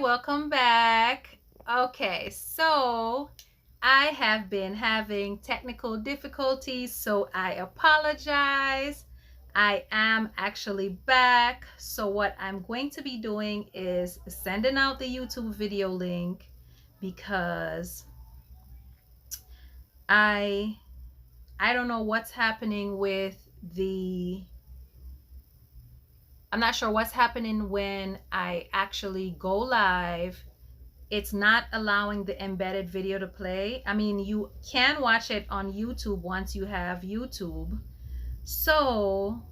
welcome back. Okay, so I have been having technical difficulties, so I apologize. I am actually back. So what I'm going to be doing is sending out the YouTube video link because I don't know what's happening with the I'm not sure what's happening when I actually go live. It's not allowing the embedded video to play. I mean, you can watch it on YouTube once you have YouTube. So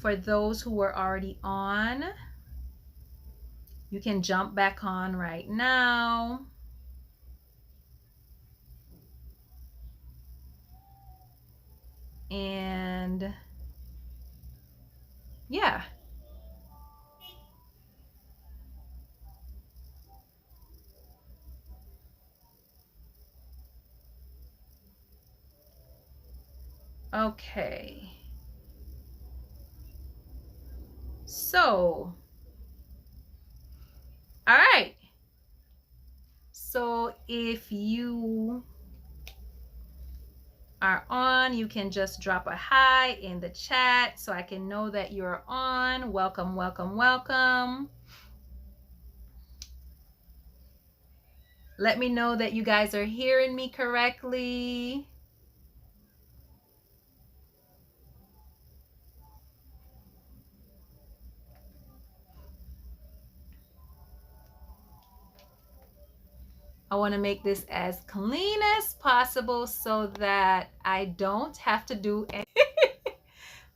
for those who were already on, you can jump back on right now. And yeah. Okay. So, all right. So if you are on, you can just drop a hi in the chat so I can know that you're on. Welcome, welcome, welcome. Let me know that you guys are hearing me correctly. I want to make this as clean as possible so that I don't have to do any.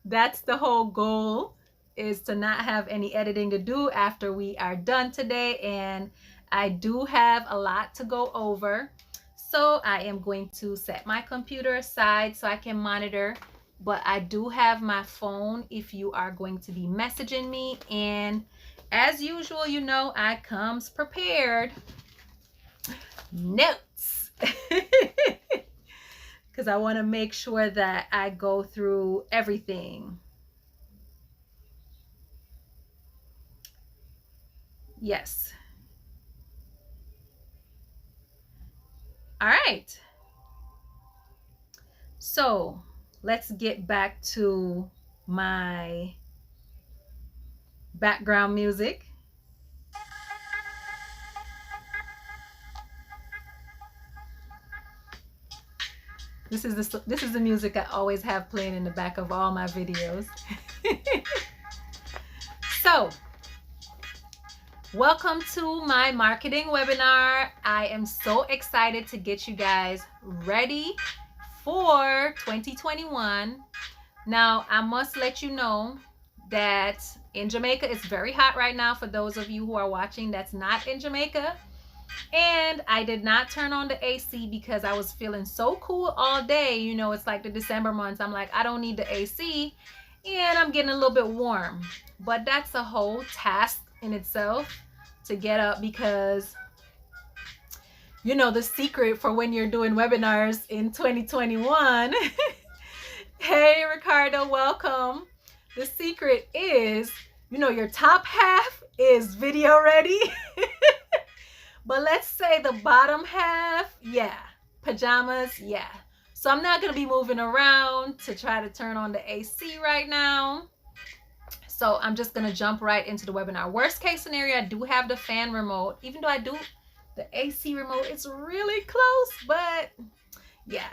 That's the whole goal, is to not have any editing to do after we are done today. And I do have a lot to go over. So I am going to set my computer aside so I can monitor. But I do have my phone if you are going to be messaging me. And as usual, you know, I comes prepared. Notes. Because I want to make sure that I go through everything. Yes. All right. So let's get back to my background music. This is the music I always have playing in the back of all my videos. So, welcome to my marketing webinar. I am so excited to get you guys ready for 2021. Now, I must let you know that in Jamaica, it's very hot right now for those of you who are watching that's not in Jamaica. And I did not turn on the AC because I was feeling so cool all day. You know, it's like the December months. I'm like, I don't need the AC. And I'm getting a little bit warm. But that's a whole task in itself to get up because, you know, the secret for when you're doing webinars in 2021. Hey, Ricardo, welcome. The secret is, you know, your top half is video ready. But let's say the bottom half, yeah, pajamas, yeah. So I'm not going to be moving around to try to turn on the AC right now. So I'm just going to jump right into the webinar. Worst case scenario, I do have the fan remote. Even though I do, the AC remote, it's really close. But yeah,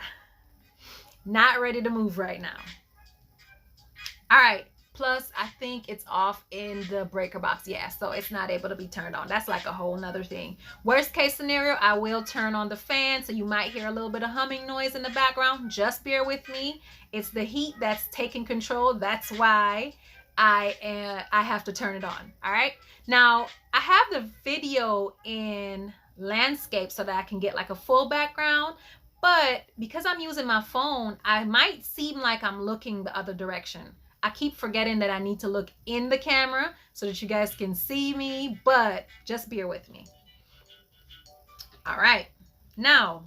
not ready to move right now. All right. Plus, I think it's off in the breaker box. Yeah, so it's not able to be turned on. That's like a whole nother thing. Worst case scenario, I will turn on the fan. So you might hear a little bit of humming noise in the background. Just bear with me. It's the heat that's taking control. That's why I have to turn it on. All right. Now, I have the video in landscape so that I can get like a full background. But because I'm using my phone, I might seem like I'm looking the other direction. I keep forgetting that I need to look in the camera so that you guys can see me, but just bear with me. All right. Now,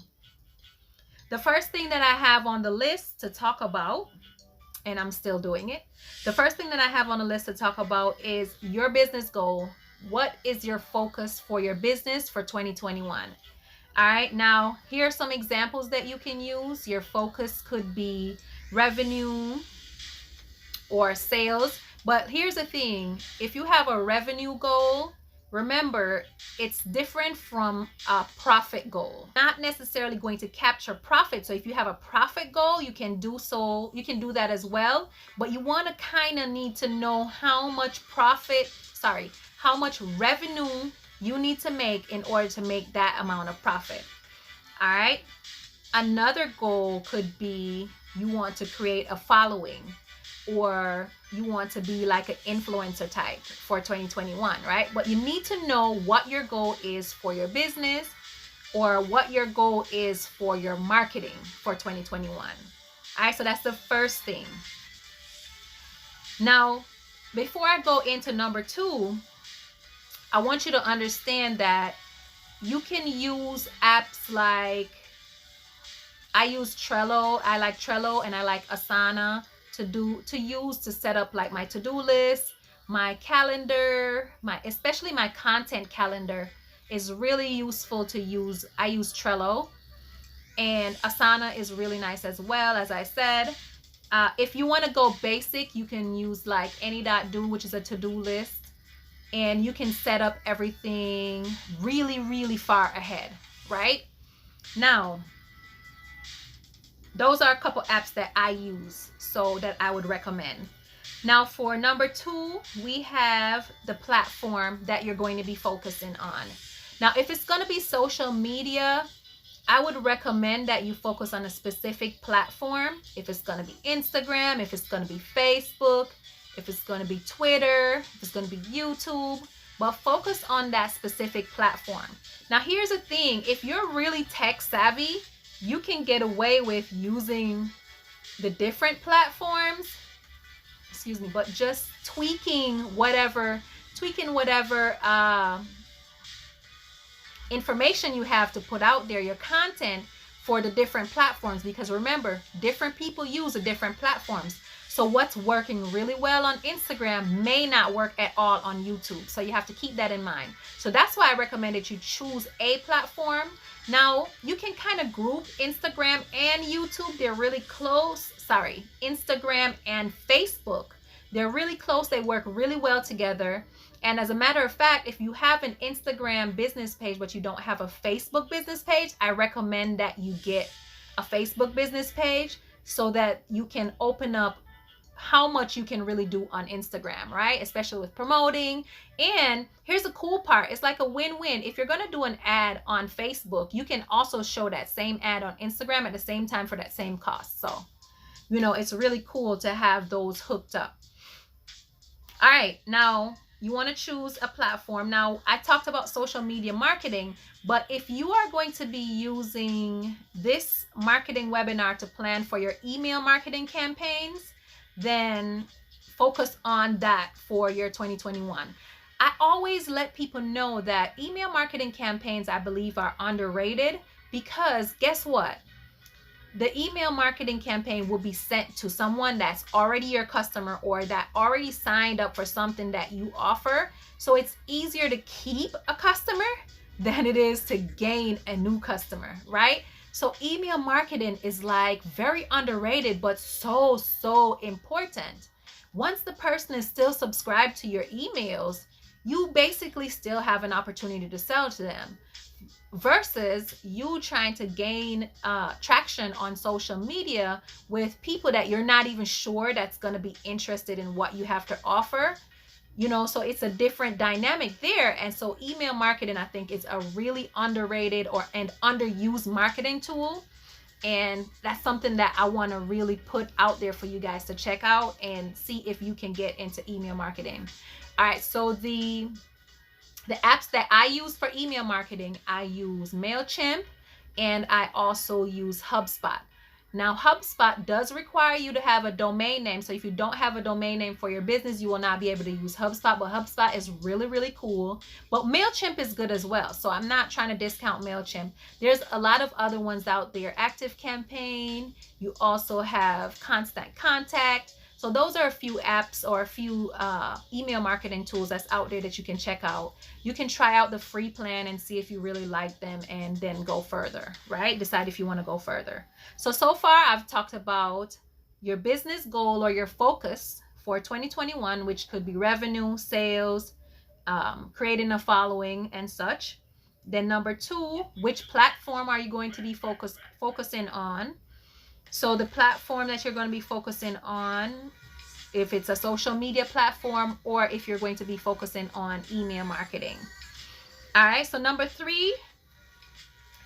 the first thing that I have on the list to talk about, and I'm still doing it. The first thing that I have on the list to talk about is your business goal What is your focus for your business for 2021? All right, now here are some examples that you can use. Your focus could be revenue or sales. But here's the thing, if you have a revenue goal, remember it's different from a profit goal. Not necessarily going to capture profit. So if you have a profit goal, you can do that as well. But you want to kind of need to know how much revenue you need to make in order to make that amount of profit. All right. Another goal could be you want to create a following, or you want to be like an influencer type for 2021, right? But you need to know what your goal is for your business, or what your goal is for your marketing for 2021. All right, so that's the first thing. Now, before I go into number 2, I want you to understand that you can use apps like, I use Trello. I like Trello and I like Asana to set up like my to-do list, my calendar, especially my content calendar is really useful to use. I use Trello, and Asana is really nice as well, as I said. If you want to go basic, you can use like Any.do, which is a to-do list, and you can set up everything really, really far ahead, right? Now, those are a couple apps that I use, so that I would recommend. Now for number 2, we have the platform that you're going to be focusing on. Now, if it's going to be social media, I would recommend that you focus on a specific platform. If it's going to be Instagram, if it's going to be Facebook, if it's going to be Twitter, if it's going to be YouTube, but focus on that specific platform. Now, here's the thing. If you're really tech savvy, you can get away with using the different platforms, but just tweaking whatever information you have to put out there, your content for the different platforms, because remember, different people use the different platforms. So what's working really well on Instagram may not work at all on YouTube. So you have to keep that in mind. So that's why I recommend that you choose a platform. Now, you can kind of group Instagram and YouTube. They're really close. Instagram and Facebook. They're really close. They work really well together. And as a matter of fact, if you have an Instagram business page, but you don't have a Facebook business page, I recommend that you get a Facebook business page so that you can open up how much you can really do on Instagram, right? Especially with promoting. And here's the cool part. It's like a win-win. If you're going to do an ad on Facebook, you can also show that same ad on Instagram at the same time for that same cost. So, it's really cool to have those hooked up. All right. Now, you want to choose a platform. Now, I talked about social media marketing, but if you are going to be using this marketing webinar to plan for your email marketing campaigns, then focus on that for your 2021. I always let people know that email marketing campaigns, I believe, are underrated, because guess what? The email marketing campaign will be sent to someone that's already your customer or that already signed up for something that you offer. So it's easier to keep a customer than it is to gain a new customer, right? So email marketing is like very underrated, but so important. Once the person is still subscribed to your emails, you basically still have an opportunity to sell to them, versus you trying to gain traction on social media with people that you're not even sure that's going to be interested in what you have to offer. So it's a different dynamic there. And so email marketing, I think, is a really underrated and underused marketing tool. And that's something that I want to really put out there for you guys to check out and see if you can get into email marketing. All right. So the apps that I use for email marketing, I use MailChimp and I also use HubSpot. Now, HubSpot does require you to have a domain name. So if you don't have a domain name for your business, you will not be able to use HubSpot. But HubSpot is really, really cool. But MailChimp is good as well. So I'm not trying to discount MailChimp. There's a lot of other ones out there. ActiveCampaign. You also have Constant Contact. So those are a few apps or a few email marketing tools that's out there that you can check out. You can try out the free plan and see if you really like them, and then go further, right? Decide if you want to go further. So far I've talked about your business goal or your focus for 2021, which could be revenue, sales, creating a following and such. Then number 2, which platform are you going to be focusing on? So the platform that you're going to be focusing on, if it's a social media platform, or if you're going to be focusing on email marketing. All right, so number 3,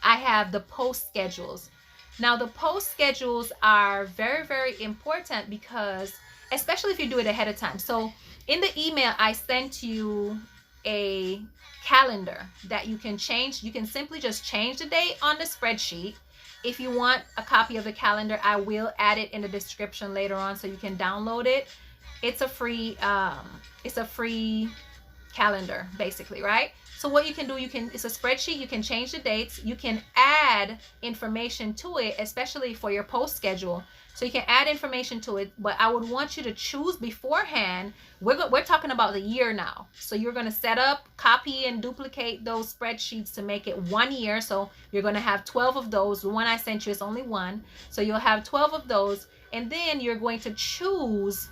I have the post schedules. Now the post schedules are very, very important, because especially if you do it ahead of time. So in the email, I sent you a calendar that you can change. You can simply just change the date on the spreadsheet. If you want a copy of the calendar, I will add it in the description later on so you can download it. It's a free calendar basically, right? So what you can do, it's a spreadsheet, you can change the dates, you can add information to it, especially for your post schedule. So you can add information to it, but I would want you to choose beforehand. We're talking about the year now. So you're going to set up, copy and duplicate those spreadsheets to make it 1 year. So you're going to have 12 of those. The one I sent you is only 1. So you'll have 12 of those. And then you're going to choose,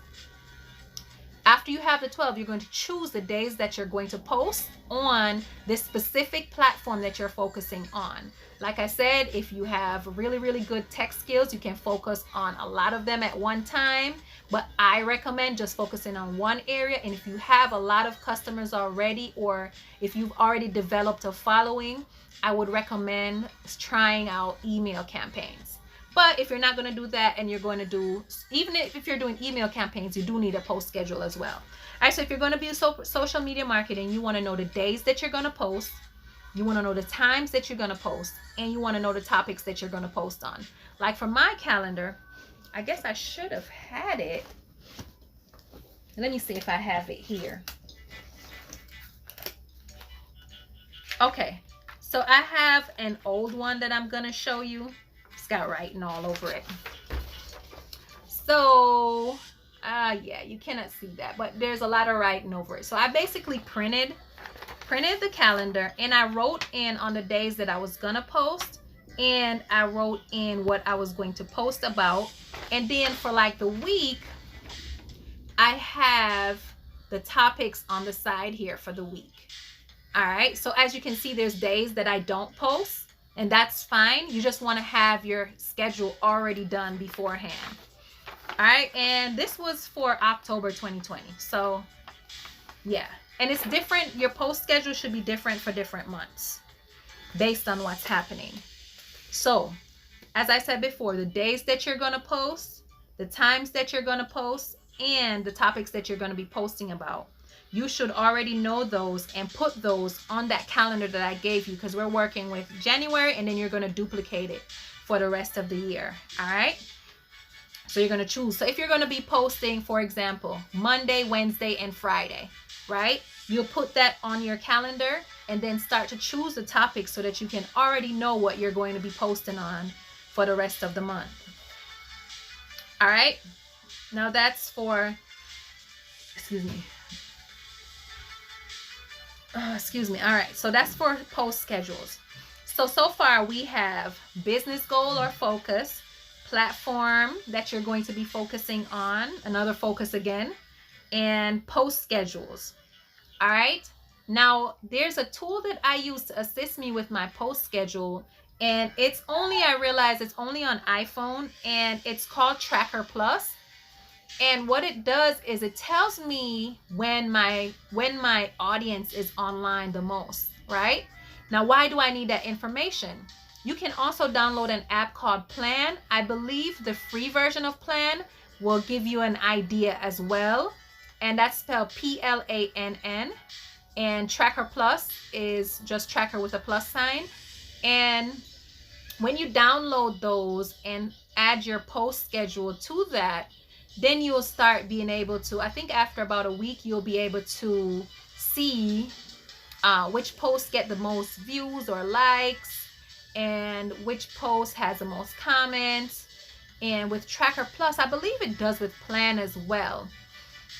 after you have the 12, you're going to choose the days that you're going to post on this specific platform that you're focusing on. Like I said, if you have really, really good tech skills, you can focus on a lot of them at one time. But I recommend just focusing on one area. And if you have a lot of customers already, or if you've already developed a following, I would recommend trying out email campaigns. But if you're not going to do that, and you're going to do, even if you're doing email campaigns, you do need a post schedule as well. All right, so if you're going to be social media marketing, you want to know the days that you're going to post. You want to know the times that you're going to post, and you want to know the topics that you're going to post on. Like for my calendar, I guess I should have had it. Let me see if I have it here. Okay, so I have an old one that I'm going to show you. It's got writing all over it. So, yeah, you cannot see that, but there's a lot of writing over it. So I basically printed the calendar, and I wrote in on the days that I was gonna post, and I wrote in what I was going to post about. And then for like the week, I have the topics on the side here for the week. All right, so as you can see, there's days that I don't post, and that's fine. You just want to have your schedule already done beforehand. All right, and this was for October 2020. So yeah, and it's different. Your post schedule should be different for different months based on what's happening. So as I said before, the days that you're going to post, the times that you're going to post, and the topics that you're going to be posting about, you should already know those and put those on that calendar that I gave you, because we're working with January, and then you're going to duplicate it for the rest of the year. All right, so you're going to choose. So if you're going to be posting, for example, Monday, Wednesday, and Friday, right, you'll put that on your calendar, and then start to choose the topics so that you can already know what you're going to be posting on for the rest of the month. All right, now that's for, excuse me. All right, so that's for post schedules. So far we have business goal or focus, platform that you're going to be focusing on, another focus again, and post schedules. All right, now there's a tool that I use to assist me with my post schedule, and it's only, I realize it's only on iPhone, and it's called Tracker Plus. And what it does is it tells me when my audience is online the most, right? Now, why do I need that information? You can also download an app called Plan. I believe the free version of Plan will give you an idea as well. And that's spelled PLANN. And Tracker Plus is just tracker with a plus sign. And when you download those and add your post schedule to that, then you'll start being able to, I think after about a week, you'll be able to see which posts get the most views or likes, and which post has the most comments, And with Tracker Plus, I believe it does with Plan as well.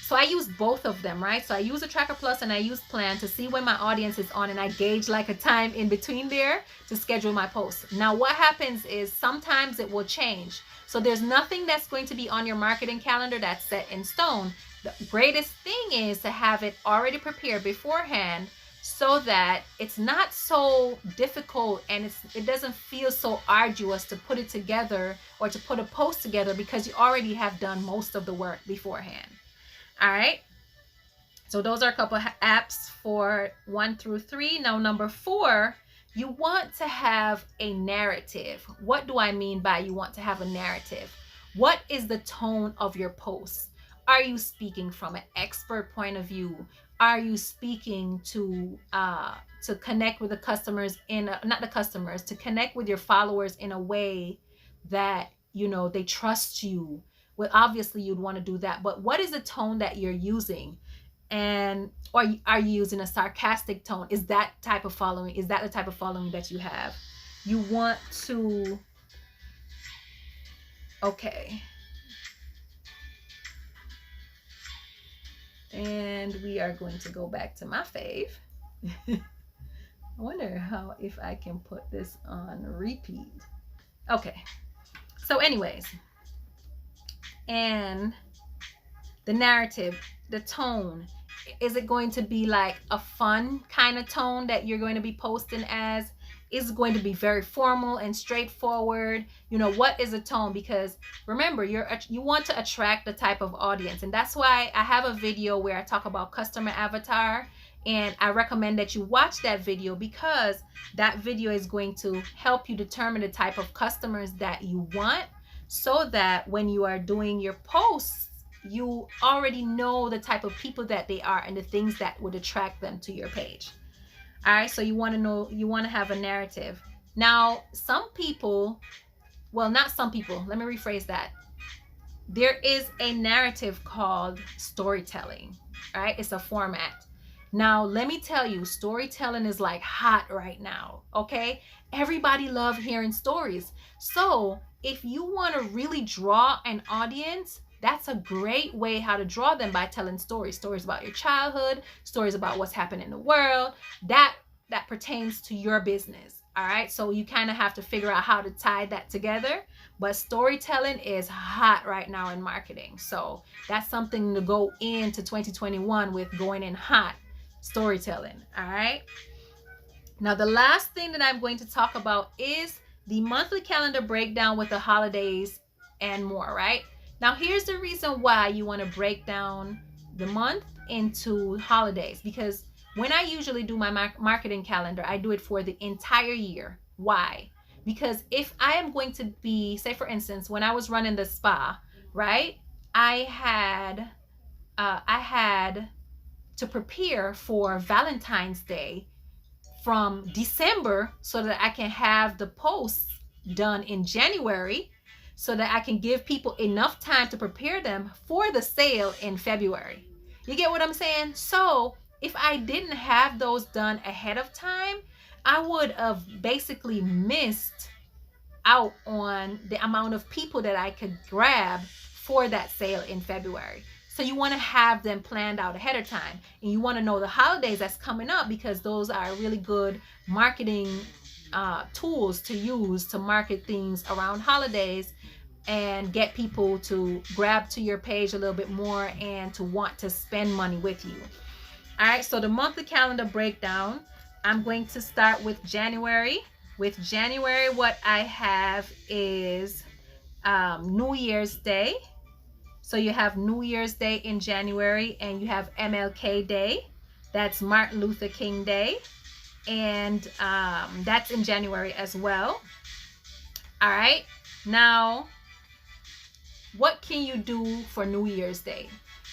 So I use both of them, right? So I use a Tracker Plus and I use Plan to see when my audience is on, and I gauge like a time in between there to schedule my posts. Now what happens is sometimes it will change. So there's nothing that's going to be on your marketing calendar that's set in stone. The greatest thing is to have it already prepared beforehand, so that it's not so difficult and it doesn't feel so arduous to put it together or to put a post together, because you already have done most of the work beforehand. All right, so those are a couple of apps for 1 through 3. Now number 4, you want to have a narrative. What do I mean by you want to have a narrative? What is the tone of your posts? Are you speaking from an expert point of view? Are you speaking to connect with the customers to connect with your followers in a way that, you know, they trust you? Well, obviously you'd want to do that, but what is the tone that you're using? And or are you using a sarcastic tone? Is that the type of following that you have? You want to, okay. And we are going to go back to my fave. I wonder if I can put this on repeat. Okay. So anyways, and the narrative, the tone, is it going to be like a fun kind of tone that you're going to be posting as? Is it going to be very formal and straightforward? You know, what is a tone? Because remember, you want to attract the type of audience, and that's why I have a video where I talk about customer avatar, and I recommend that you watch that video, because that video is going to help you determine the type of customers that you want, so that when you are doing your posts, you already know the type of people that they are and the things that would attract them to your page. All right, so you want to have a narrative. Now, some people, well, not some people, let me rephrase that. There is a narrative called storytelling, right? It's a format. Now, let me tell you, storytelling is like hot right now, okay? Everybody loves hearing stories. So if you want to really draw an audience, that's a great way how to draw them, by telling stories about your childhood, stories about what's happening in the world that pertains to your business. All right, so you kind of have to figure out how to tie that together, but storytelling is hot right now in marketing. So that's something to go into 2021 with, going in hot, storytelling. All right, now the last thing that I'm going to talk about is the monthly calendar breakdown with the holidays and more, right? Now, here's the reason why you want to break down the month into holidays, because when I usually do my marketing calendar, I do it for the entire year. Why? Because if I am going to be, say for instance, when I was running the spa, right, I had to prepare for Valentine's Day from December, so that I can have the posts done in January, so that I can give people enough time to prepare them for the sale in February. You get what I'm saying? So if I didn't have those done ahead of time, I would have basically missed out on the amount of people that I could grab for that sale in February. So you want to have them planned out ahead of time, and you want to know the holidays that's coming up, because those are really good marketing tools to use to market things around holidays and get people to grab to your page a little bit more and to want to spend money with you. All right, so the monthly calendar breakdown, I'm going to start with January. With January, what I have is New Year's Day. So you have New Year's Day in January, and you have MLK Day. That's Martin Luther King Day. And that's in January as well. All right. Now, what can you do for New Year's Day?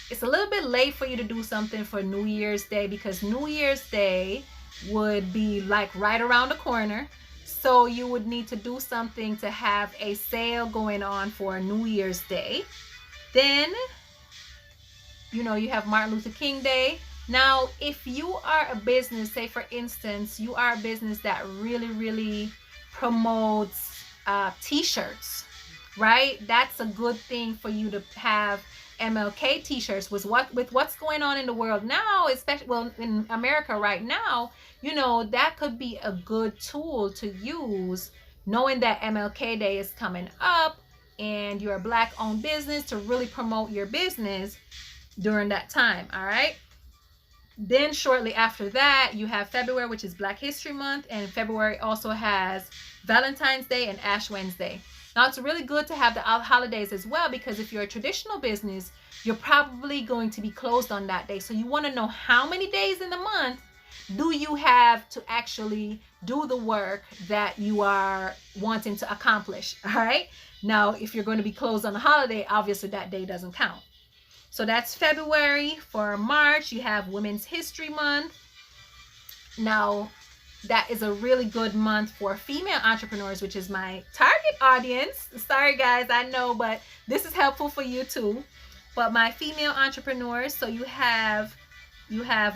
It's a little bit late for you to do something for New Year's Day, because New Year's Day would be like right around the corner. So you would need to do something to have a sale going on for New Year's Day. Then, you know, you have Martin Luther King Day. Now, if you are a business, say for instance, you are a business that really promotes t-shirts, right? That's a good thing for you to have MLK t-shirts. With what's going on in the world now, especially well in America right now, that could be a good tool to use, knowing that MLK Day is coming up and you're a black owned business, to really promote your business during that time. All right. Then shortly after that, you have February, which is Black History Month, and February also has Valentine's Day and Ash Wednesday. Now, it's really good to have the holidays as well, because if you're a traditional business, you're probably going to be closed on that day. So you want to know how many days in the month do you have to actually do the work that you are wanting to accomplish. All right. Now, if you're going to be closed on a holiday, obviously that day doesn't count. So that's February. For March, you have Women's History Month. Now, that is a really good month for female entrepreneurs, which is my target audience. Sorry, guys, I know, but this is helpful for you too. But my female entrepreneurs, so you have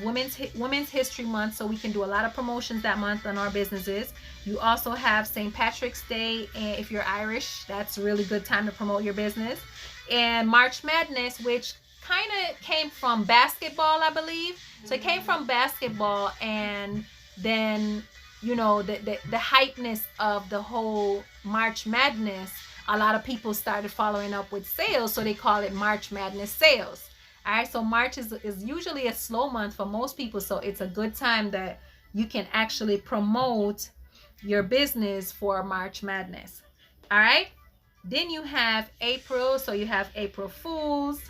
Women's History Month, so we can do a lot of promotions that month on our businesses. You also have St. Patrick's Day, and if you're Irish, that's a really good time to promote your business. And March Madness, which kind of came from basketball, I believe. So it came from basketball, and then the hypeness of the whole March Madness, a lot of people started following up with sales, so they call it March Madness sales. All right, so March is usually a slow month for most people, so it's a good time that you can actually promote your business for March Madness. All right. Then you have April, so you have April Fools.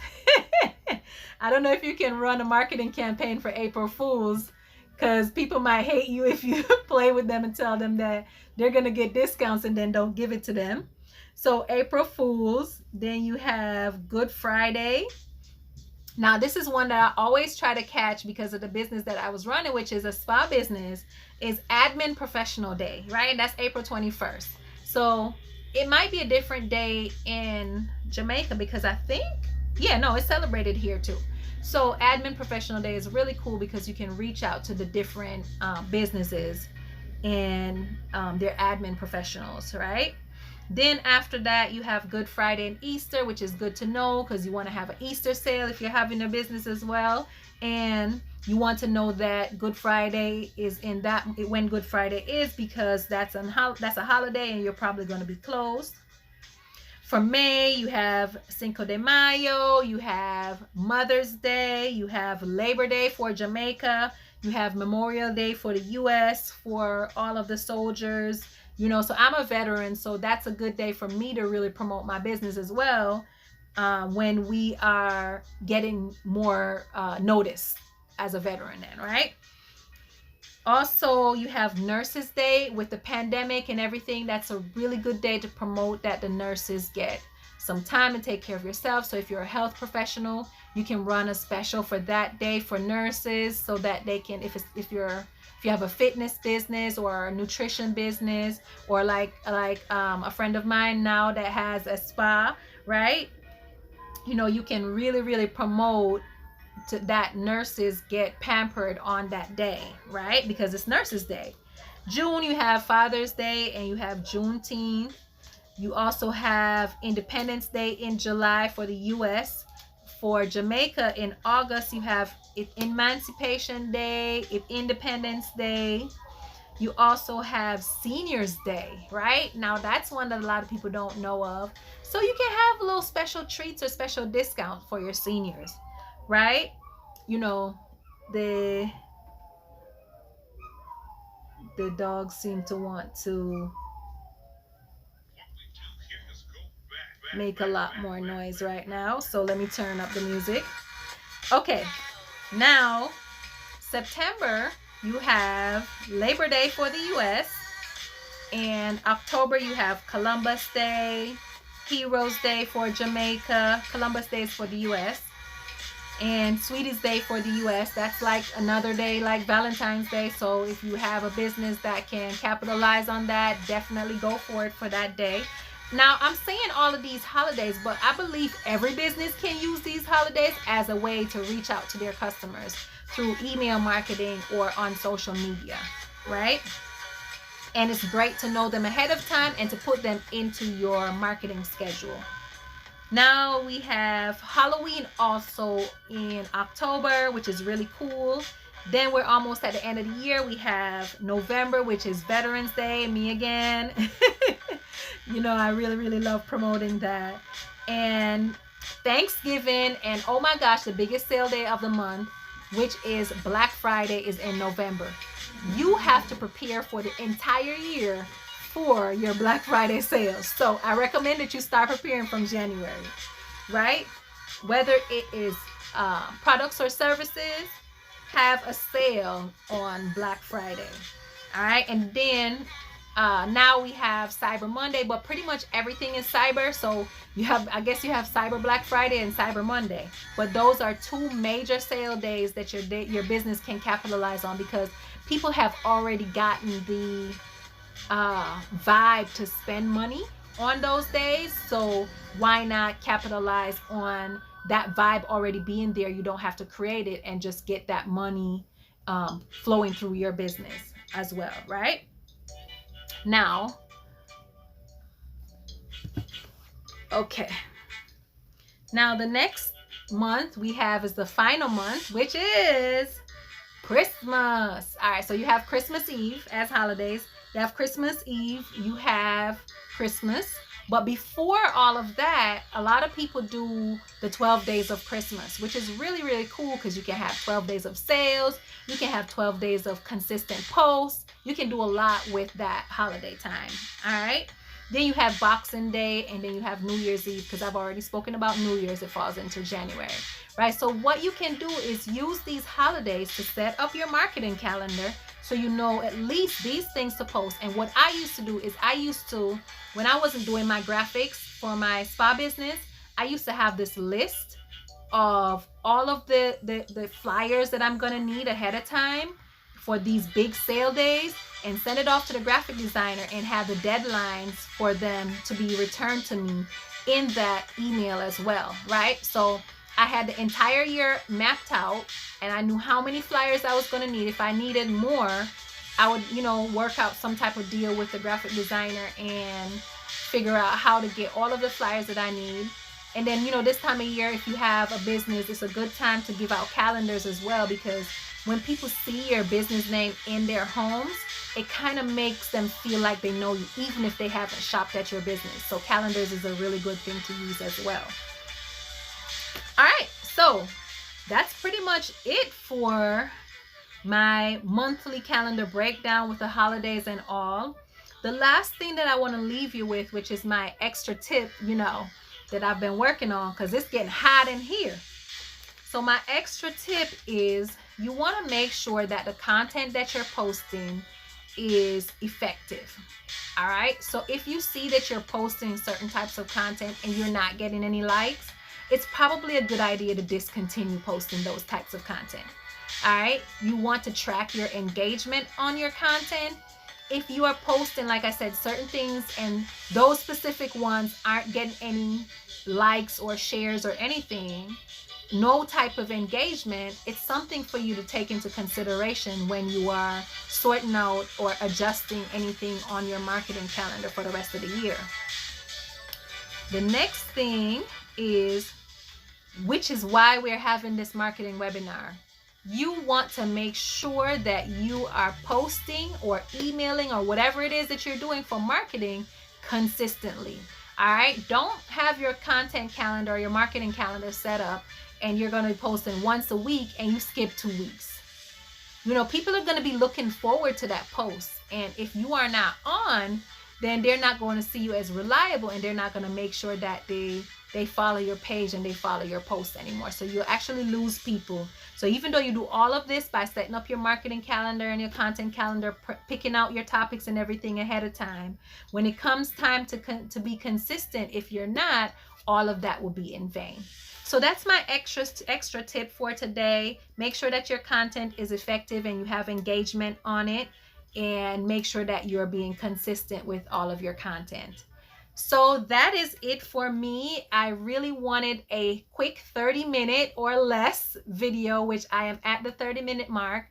I don't know if you can run a marketing campaign for April Fools, because people might hate you if you play with them and tell them that they're going to get discounts and then don't give it to them. So April Fools. Then you have Good Friday. Now, this is one that I always try to catch because of the business that I was running, which is a spa business, is Admin Professional Day, right? And that's April 21st. So it might be a different day in Jamaica, because I think, it's celebrated here too. So Admin Professional Day is really cool because you can reach out to the different businesses and their admin professionals, right? Then after that, you have Good Friday and Easter, which is good to know because you want to have an Easter sale if you're having a business as well. And you want to know that Good Friday is when Good Friday is, because that's a holiday and you're probably going to be closed. For May, you have Cinco de Mayo, you have Mother's Day, you have Labor Day for Jamaica, you have Memorial Day for the US for all of the soldiers. So I'm a veteran, so that's a good day for me to really promote my business as well, when we are getting more notice as a veteran then, right? Also, you have Nurses Day. With the pandemic and everything, that's a really good day to promote that the nurses get some time to take care of yourself. So if you're a health professional, you can run a special for that day for nurses, so that they can, if you have a fitness business or a nutrition business, or like a friend of mine now that has a spa, right? You can really, really promote that nurses get pampered on that day, right? Because it's Nurses Day. June, you have Father's Day and you have Juneteenth. You also have Independence Day in July for the US. For Jamaica, in August, you have Emancipation Day, Independence Day. You also have Seniors Day, right? Now, that's one that a lot of people don't know of. So you can have little special treats or special discounts for your seniors, right? The dogs seem to want to make a lot more noise right now, so let me turn up the music. Okay, now September, you have Labor Day for the US, and October you have Columbus Day, Heroes Day for Jamaica. Columbus Day is for the US, and Sweeties Day for the US. That's like another day like Valentine's Day, so if you have a business that can capitalize on that, definitely go for it for that day. Now, I'm saying all of these holidays, but I believe every business can use these holidays as a way to reach out to their customers through email marketing or on social media, right? And it's great to know them ahead of time and to put them into your marketing schedule. Now we have Halloween also in October, which is really cool. Then we're almost at the end of the year. We have November, which is Veterans Day, me again. You know, I really, really love promoting that. And Thanksgiving, and oh my gosh, the biggest sale day of the month, which is Black Friday, is in November. You have to prepare for the entire year for your Black Friday sales. So I recommend that you start preparing from January, right? Whether it is products or services, have a sale on Black Friday. All right. And then now we have Cyber Monday, but pretty much everything is cyber. So you have, I guess you have Cyber Black Friday and Cyber Monday, but those are two major sale days that your business can capitalize on, because people have already gotten the vibe to spend money on those days. So why not capitalize on that vibe already being there? You don't have to create it, and just get that money flowing through your business as well, right? Now, okay. Now the next month we have is the final month, which is Christmas. All right, so you have Christmas Eve as holidays. You have Christmas Eve, you have Christmas. But before all of that, a lot of people do the 12 days of Christmas, which is really, really cool, because you can have 12 days of sales. You can have 12 days of consistent posts. You can do a lot with that holiday time. All right. Then you have Boxing Day, and then you have New Year's Eve, because I've already spoken about New Year's. It falls into January, right? So what you can do is use these holidays to set up your marketing calendar, so you know at least these things to post. And what I used to do is, when I wasn't doing my graphics for my spa business, I used to have this list of all of the flyers that I'm going to need ahead of time for these big sale days, and send it off to the graphic designer, and have the deadlines for them to be returned to me in that email as well, right? So I had the entire year mapped out, and I knew how many flyers I was going to need. If I needed more, I would, work out some type of deal with the graphic designer and figure out how to get all of the flyers that I need. And then, this time of year, if you have a business, it's a good time to give out calendars as well, because when people see your business name in their homes, it kind of makes them feel like they know you, even if they haven't shopped at your business. So calendars is a really good thing to use as well. All right, so that's pretty much it for my monthly calendar breakdown with the holidays and all. The last thing that I want to leave you with, which is my extra tip, that I've been working on, because it's getting hot in here. So my extra tip is, you want to make sure that the content that you're posting is effective. All right. So if you see that you're posting certain types of content and you're not getting any likes, it's probably a good idea to discontinue posting those types of content. All right. You want to track your engagement on your content. If you are posting, like I said, certain things, and those specific ones aren't getting any likes or shares or anything, no type of engagement, it's something for you to take into consideration when you are sorting out or adjusting anything on your marketing calendar for the rest of the year. The next thing is, which is why we're having this marketing webinar, you want to make sure that you are posting or emailing or whatever it is that you're doing for marketing consistently. All right. Don't have your content calendar or your marketing calendar set up and you're going to be posting once a week and you skip 2 weeks. People are going to be looking forward to that post. And if you are not on, then they're not going to see you as reliable, and they're not going to make sure that they follow your page and they follow your post anymore. So you'll actually lose people. So even though you do all of this by setting up your marketing calendar and your content calendar, picking out your topics and everything ahead of time, when it comes time to be consistent, if you're not, all of that will be in vain. So that's my extra tip for today. Make sure that your content is effective and you have engagement on it, and make sure that you're being consistent with all of your content. So that is it for me. I really wanted a quick 30-minute or less video, which I am at the 30-minute mark.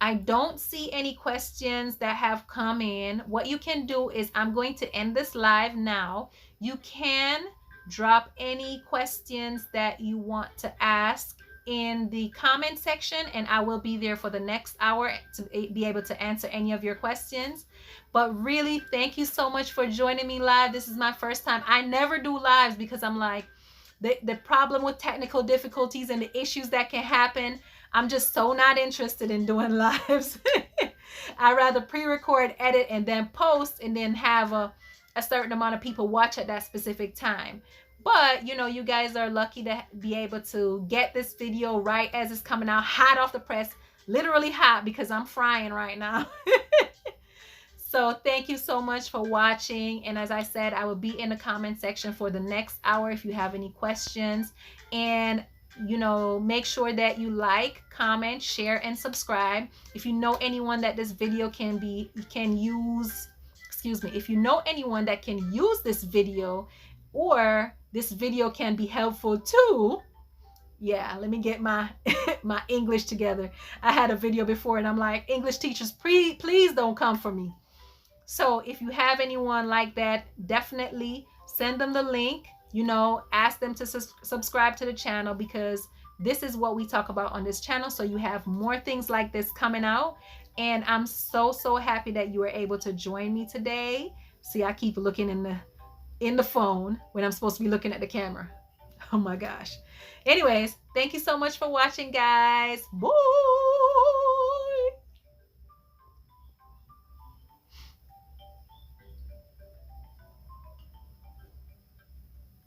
I don't see any questions that have come in. What you can do is I'm going to end this live now. You can drop any questions that you want to ask in the comment section, and I will be there for the next hour to be able to answer any of your questions. But really, thank you so much for joining me live. This is my first time. I never do lives because I'm like, the problem with technical difficulties and the issues that can happen, I'm just so not interested in doing lives. I rather pre-record, edit, and then post, and then have a certain amount of people watch at that specific time. But you guys are lucky to be able to get this video right as it's coming out, hot off the press, literally hot because I'm frying right now. So thank you so much for watching. And as I said, I will be in the comment section for the next hour if you have any questions. And make sure that you like, comment, share, and subscribe. If you know anyone that this video can use, if you know anyone that can use this video, or this video can be helpful too. Yeah, let me get my my English together. I had a video before and I'm like, English teachers, please don't come for me. So if you have anyone like that, definitely send them the link. Ask them to subscribe to the channel, because this is what we talk about on this channel. So you have more things like this coming out. And I'm so happy that you were able to join me today. See, I keep looking in the phone when I'm supposed to be looking at the camera. Oh my gosh. Anyways, thank you so much for watching, guys. Boo!